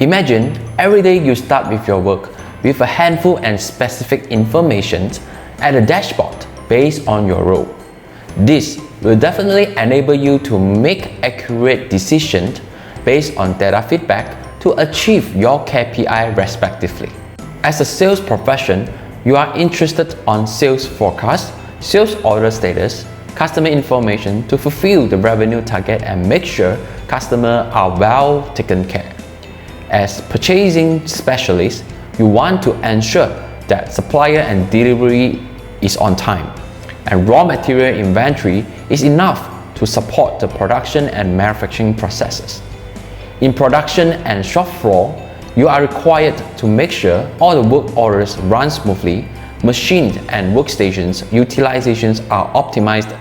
Imagine every day you start with your work with a handful and specific information at a dashboard based on your role. This will definitely enable you to make accurate decisions based on data feedback to achieve your KPI respectively. As a sales profession, you are interested on sales forecast, sales order status, customer information to fulfill the revenue target and make sure customers are well taken care. As purchasing specialist, you want to ensure that supplier and delivery is on time and raw material inventory is enough to support the production and manufacturing processes. In production and shop floor, you are required to make sure all the work orders run smoothly, machines and workstations utilizations are optimized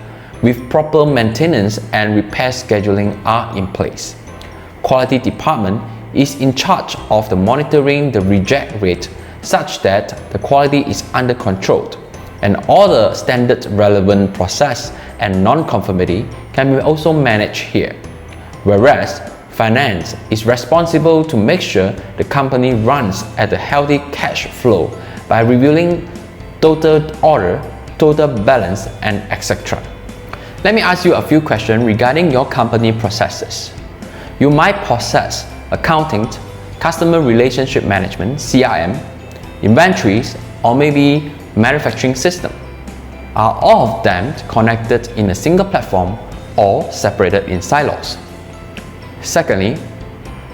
with proper maintenance and repair scheduling are in place. Quality department is in charge of the monitoring the reject rate such that the quality is under control and all the standard relevant process and non-conformity can be also managed here. Whereas finance is responsible to make sure the company runs at a healthy cash flow by reviewing total order, total balance, and etc. Let me ask you a few questions regarding your company processes. You might possess accounting, customer relationship management, CRM, inventories, or maybe manufacturing system. Are all of them connected in a single platform or separated in silos? Secondly,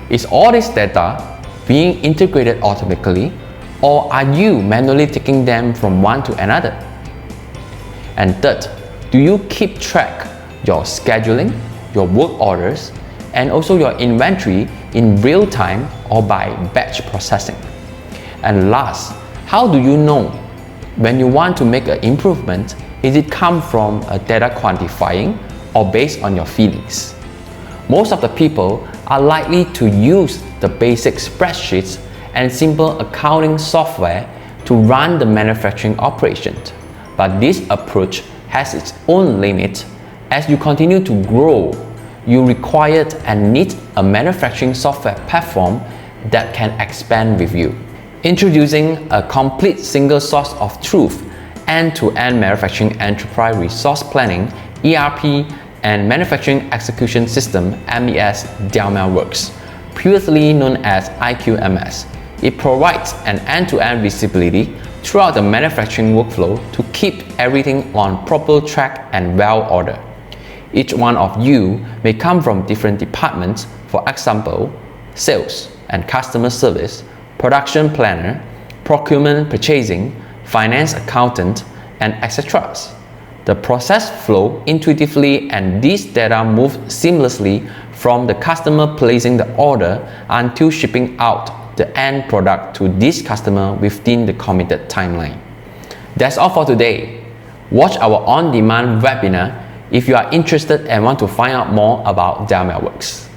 is all this data being integrated automatically or are you manually taking them from one to another? And third, do you keep track your scheduling, your work orders, and also your inventory in real time or by batch processing? And last, how do you know when you want to make an improvement? Is it come from a data quantifying or based on your feelings? Most of the people are likely to use the basic spreadsheets and simple accounting software to run the manufacturing operation. But this approach has its own limit. As you continue to grow, you require and need a manufacturing software platform that can expand with you. Introducing a complete single source of truth, end-to-end manufacturing enterprise resource planning, ERP, and manufacturing execution system MES Delmiaworks, previously known as IQMS. It provides an end-to-end visibility throughout the manufacturing workflow to keep everything on proper track and well ordered. Each one of you may come from different departments, for example, sales and customer service, production planner, procurement purchasing, finance accountant, and etc. The process flow intuitively and this data move seamlessly from the customer placing the order until shipping out the end product to this customer within the committed timeline. That's all for today. Watch our on-demand webinar if you are interested and want to find out more about Delmiaworks.